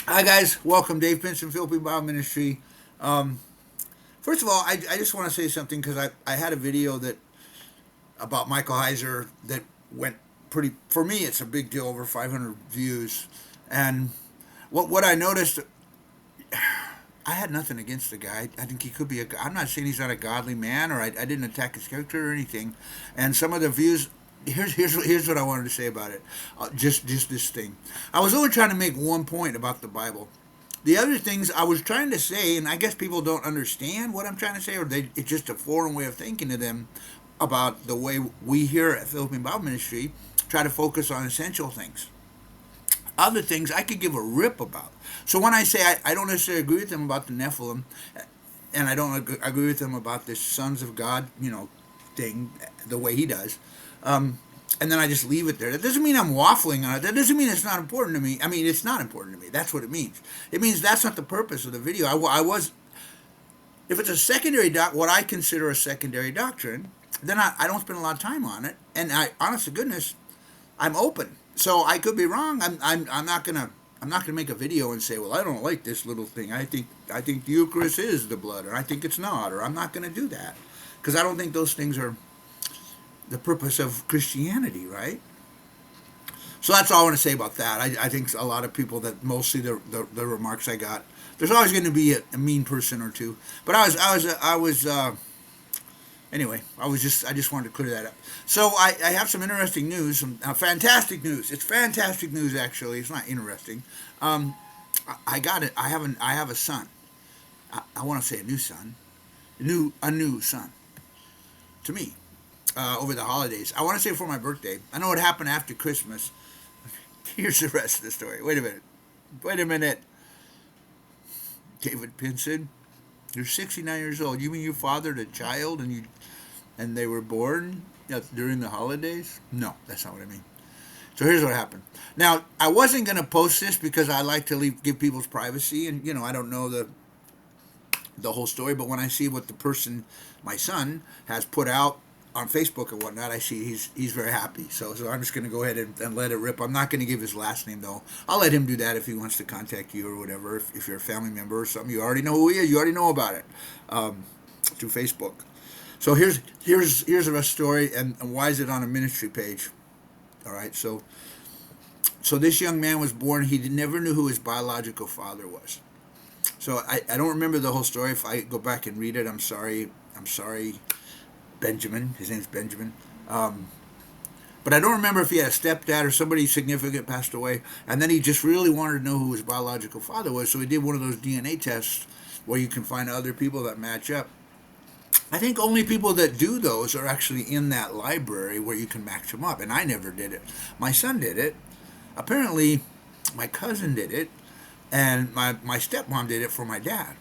Hi guys, welcome Dave Pinson, Philippine Bible Ministry. Um, First of all, I just want to say something because I had a video that about Michael Heiser that went pretty. For me, it's a big deal, over 500 views. And what I noticed, I had nothing against the guy. I think he could be a. I'm not saying he's not a godly man, or I didn't attack his character or anything. And some of the views. Here's what I wanted to say about it. Just this thing. I was only trying to make one point about the Bible. The other things I was trying to say, and I guess people don't understand what I'm trying to say, or it's just a foreign way of thinking to them about the way we here at Philippine Bible Ministry try to focus on essential things. Other things I could give a rip about. So when I say I don't necessarily agree with them about the Nephilim, and I don't agree with them about this sons of God, thing, the way he does, and then I just leave it there. That doesn't mean I'm waffling on it. That doesn't mean it's not important to me. I mean, it's not important to me. That's what it means. It means that's not the purpose of the video. I was, if it's a secondary what I consider a secondary doctrine, then I don't spend a lot of time on it. And honest to goodness, I'm open. So I could be wrong. I'm not gonna. I'm not going to make a video and say, "Well, I don't like this little thing. I think the Eucharist is the blood, or I think it's not," or I'm not going to do that because I don't think those things are the purpose of Christianity, right? So that's all I want to say about that. I think a lot of people that mostly the remarks I got. There's always going to be a mean person or two, but I was anyway. I just wanted to clear that up. So I have some interesting news, some fantastic news. It's fantastic news actually. It's not interesting. Um, I got it. I have a son. I want to say a new son, a new son to me over the holidays. I want to say for my birthday. I know what happened after Christmas. Here's the rest of the story. Wait a minute. Wait a minute. David Pinson, you're 69 years old. You mean you fathered a child and they were born during the holidays? No, that's not what I mean. So here's what happened. Now I wasn't gonna post this because I like to give people's privacy, and I don't know the whole story. But when I see what the person, my son, has put out on Facebook and whatnot, I see he's very happy. So I'm just going to go ahead and let it rip. I'm not going to give his last name though. I'll let him do that if he wants to contact you or whatever. If you're a family member or something, you already know who he is. You already know about it through Facebook. So here's the rest of the story, and why is it on a ministry page? All right. So this young man was born. He never knew who his biological father was. So I don't remember the whole story. If I go back and read it, I'm sorry. I'm sorry, Benjamin. His name's Benjamin. Um, but I don't remember if he had a stepdad or somebody significant passed away. And then he just really wanted to know who his biological father was. So he did one of those DNA tests where you can find other people that match up. I think only people that do those are actually in that library where you can match them up. And I never did it. My son did it. Apparently, my cousin did it. And my stepmom did it for my dad.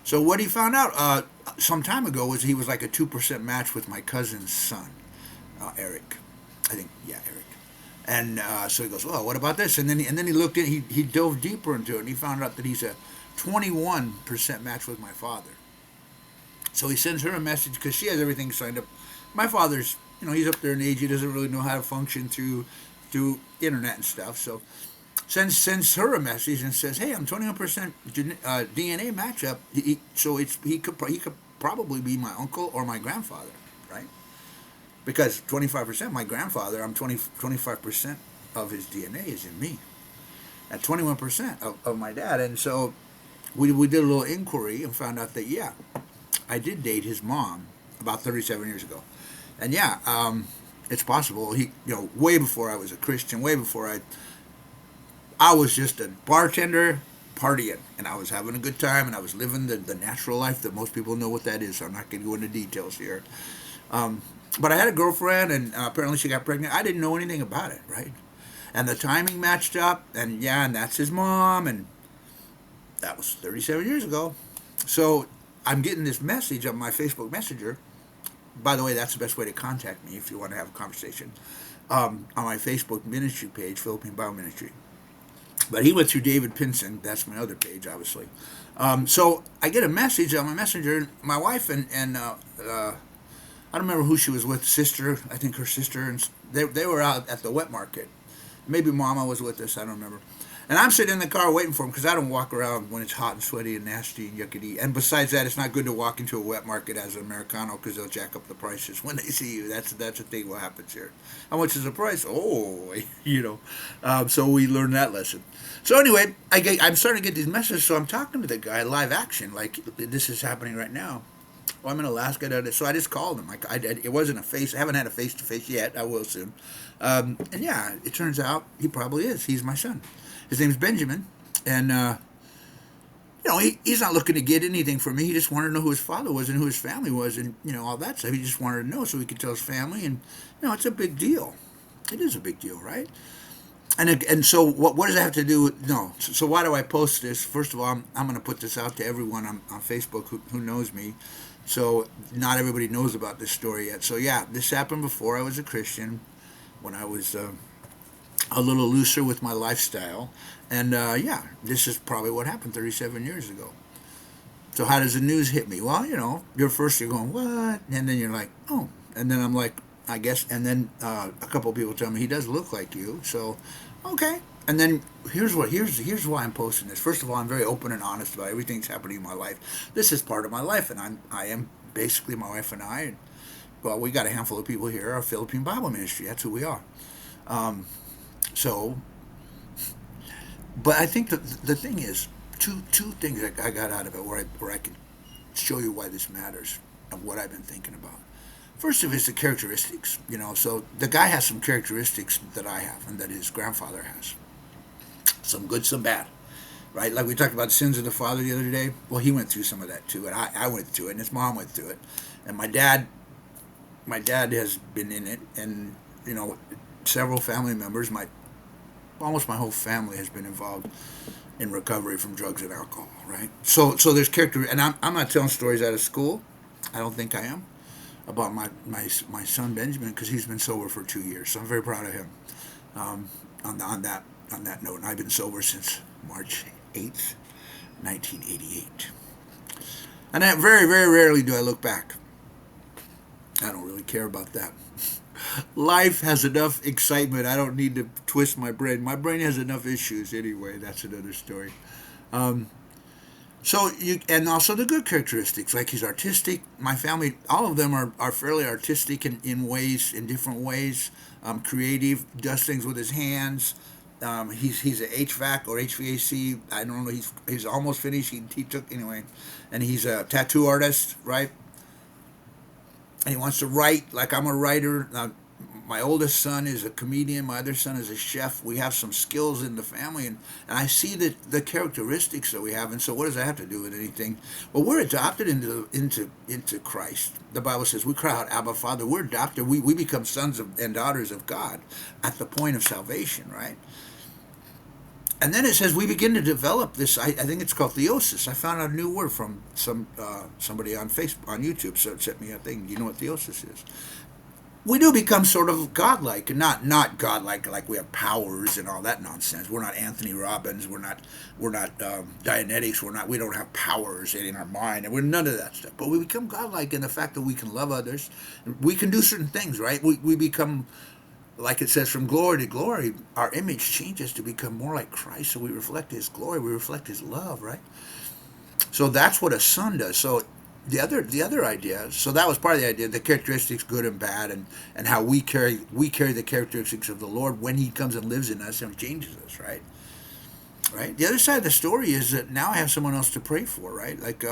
So what he found out some time ago was he was like a 2% match with my cousin's son, Eric. I think, yeah, Eric. And so he goes, "Well, what about this?" And then he looked in. He dove deeper into it, and he found out that he's a 21% match with my father. So he sends her a message because she has everything signed up. My father's, he's up there in age. He doesn't really know how to function through internet and stuff. So sends her a message and says, "Hey, I'm 21% DNA matchup. So he could probably be my uncle or my grandfather, right? Because 25%, my grandfather, I'm 25% of his DNA is in me, at 21% of my dad." And so we did a little inquiry and found out that yeah, I did date his mom about 37 years ago, and yeah, it's possible. He, way before I was a Christian, way before I was just a bartender partying, and I was having a good time, and I was living the natural life that most people know what that is. So I'm not going to go into details here. Um, but I had a girlfriend, and apparently she got pregnant. I didn't know anything about it, right? And the timing matched up, and yeah, and that's his mom, and that was 37 years ago. So I'm getting this message on my Facebook Messenger. By the way, that's the best way to contact me if you want to have a conversation. On my Facebook ministry page, Philippine Bible Ministry. But he went through David Pinson. That's my other page, obviously. So I get a message on my messenger. My wife and I don't remember who she was with. Sister, I think her sister, and they were out at the wet market. Maybe Mama was with us. I don't remember. And I'm sitting in the car waiting for him because I don't walk around when it's hot and sweaty and nasty and yuckety. And besides that, it's not good to walk into a wet market as an Americano because they'll jack up the prices when they see you. That's a thing what happens here. How much is the price? Oh, So we learned that lesson. So anyway, I'm starting to get these messages. So I'm talking to the guy live action, like this is happening right now. Well, I'm in Alaska, so I just called him. It wasn't a face. I haven't had a face to face yet. I will soon. And yeah, it turns out he probably is. He's my son. His name's Benjamin, and he's not looking to get anything from me. He just wanted to know who his father was and who his family was, and all that stuff. He just wanted to know so he could tell his family, and it's a big deal. It is a big deal, right? And so what does that have to do with no? So why do I post this? First of all, I'm going to put this out to everyone on Facebook who knows me. So not everybody knows about this story yet. So yeah, this happened before I was a Christian, when I was a little looser with my lifestyle. And yeah, this is probably what happened 37 years ago. So how does the news hit me? Well, you're going, what? And then you're like, oh. And then I'm like, I guess. And then a couple of people tell me he does look like you. So, okay. And then here's why I'm posting this. First of all, I'm very open and honest about everything that's happening in my life. This is part of my life, and I am basically my wife and I. Well, we got a handful of people here. Our Philippine Bible Ministry. That's who we are. So, but I think the thing is two things that I got out of it where I can show you why this matters and what I've been thinking about. First of all, is the characteristics. So the guy has some characteristics that I have and that his grandfather has. Some good, some bad, right? Like we talked about the sins of the father the other day. Well, he went through some of that too, and I went through it, and his mom went through it, and my dad has been in it, and several family members, almost my whole family has been involved in recovery from drugs and alcohol, right? So there's character, and I'm not telling stories out of school. I don't think I am about my son Benjamin because he's been sober for 2 years. So I'm very proud of him. On that note, and I've been sober since March 8th, 1988. And very, very rarely do I look back. I don't really care about that. Life has enough excitement. I don't need to twist my brain. My brain has enough issues anyway. That's another story. And also the good characteristics, like he's artistic. My family, all of them are fairly artistic in different ways. Creative, does things with his hands. He's an HVAC or HVAC. I don't know. He's almost finished. He took anyway, and he's a tattoo artist, right? And he wants to write like I'm a writer. Now, my oldest son is a comedian. My other son is a chef. We have some skills in the family, and I see the characteristics that we have. And so, what does that have to do with anything? Well, we're adopted into Christ. The Bible says we cry out, Abba, Father. We're adopted. We become sons and daughters of God at the point of salvation, right? And then it says we begin to develop this. I think it's called theosis. I found out a new word from somebody on Facebook, on YouTube. So it sent me a thing. Do you know what theosis is? We do become sort of godlike, and not godlike like we have powers and all that nonsense. We're not Anthony Robbins. We're not Dianetics. We don't have powers in our mind, and we're none of that stuff. But we become godlike in the fact that we can love others. We can do certain things, right? We become, like it says, from glory to glory. Our image changes to become more like Christ, so we reflect His glory. We reflect His love, right? So that's what a son does. So the other idea, so that was part of the idea, the characteristics, good and bad, and how we carry the characteristics of the Lord when He comes and lives in us and changes us, right? Right. The other side of the story is that now I have someone else to pray for, right? Like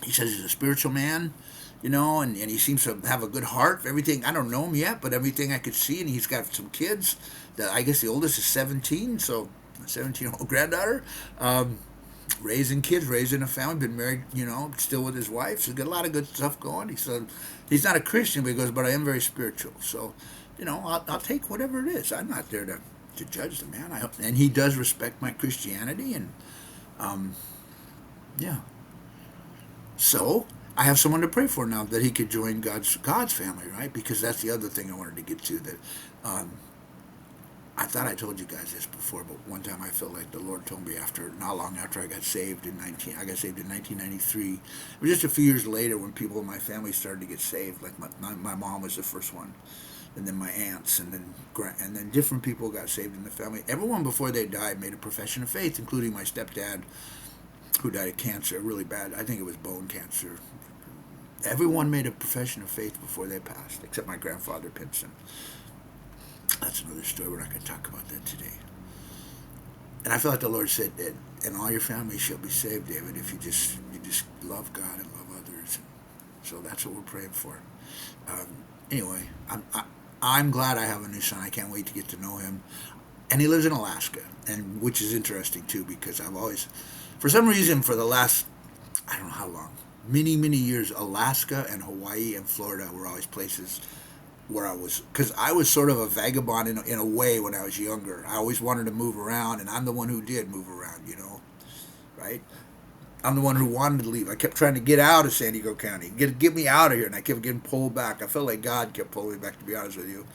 he says he's a spiritual man, and he seems to have a good heart for everything. I don't know him yet, but everything I could see, and he's got some kids. I guess the oldest is 17, so a 17-year-old granddaughter. Raising kids, raising a family, been married, still with his wife. So he's got a lot of good stuff going. He said he's not a Christian, but he goes, but I am very spiritual. So, I'll take whatever it is. I'm not there to judge the man. And he does respect my Christianity, and yeah. So I have someone to pray for now that he could join God's family, right? Because that's the other thing I wanted to get to. That I thought I told you guys this before, but one time I felt like the Lord told me not long after I got saved I got saved in 1993. It was just a few years later when people in my family started to get saved. Like my mom was the first one, and then my aunts, and then different people got saved in the family. Everyone before they died made a profession of faith, including my stepdad, who died of cancer, really bad. I think it was bone cancer. Everyone made a profession of faith before they passed, except my grandfather Pinson. That's another story. We're not going to talk about that today. And I feel like the Lord said, "And all your family shall be saved, David, if you just love God and love others." So that's what we're praying for. Anyway, I'm glad I have a new son. I can't wait to get to know him. And he lives in Alaska, and which is interesting too, because I've always, for some reason, for the last, I don't know how long, many years, Alaska and Hawaii and Florida were always places where I was, because I was sort of a vagabond in a way when I was younger. I always wanted to move around, and I'm the one who did move around, right? I'm the one who wanted to leave. I kept trying to get out of San Diego County, get me out of here, and I kept getting pulled back. I felt like God kept pulling me back. To be honest with you,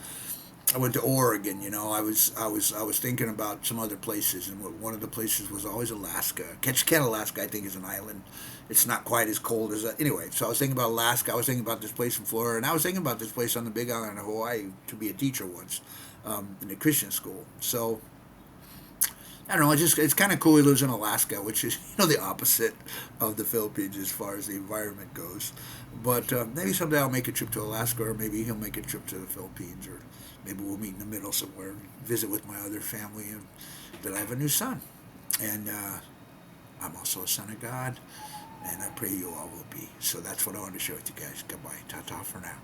I went to Oregon. I was thinking about some other places, and one of the places was always Alaska. Ketchikan, Alaska, I think, is an island. It's not quite as cold as anyway. So I was thinking about Alaska. I was thinking about this place in Florida, and I was thinking about this place on the Big Island of Hawaii to be a teacher once, in a Christian school. So I don't know. It's kind of cool. He lives in Alaska, which is the opposite of the Philippines as far as the environment goes. But maybe someday I'll make a trip to Alaska, or maybe he'll make a trip to the Philippines, or maybe we'll meet in the middle somewhere, and visit with my other family, and that I have a new son, and I'm also a son of God, and I pray you all will be. So that's what I wanted to share with you guys. Goodbye. Ta ta for now.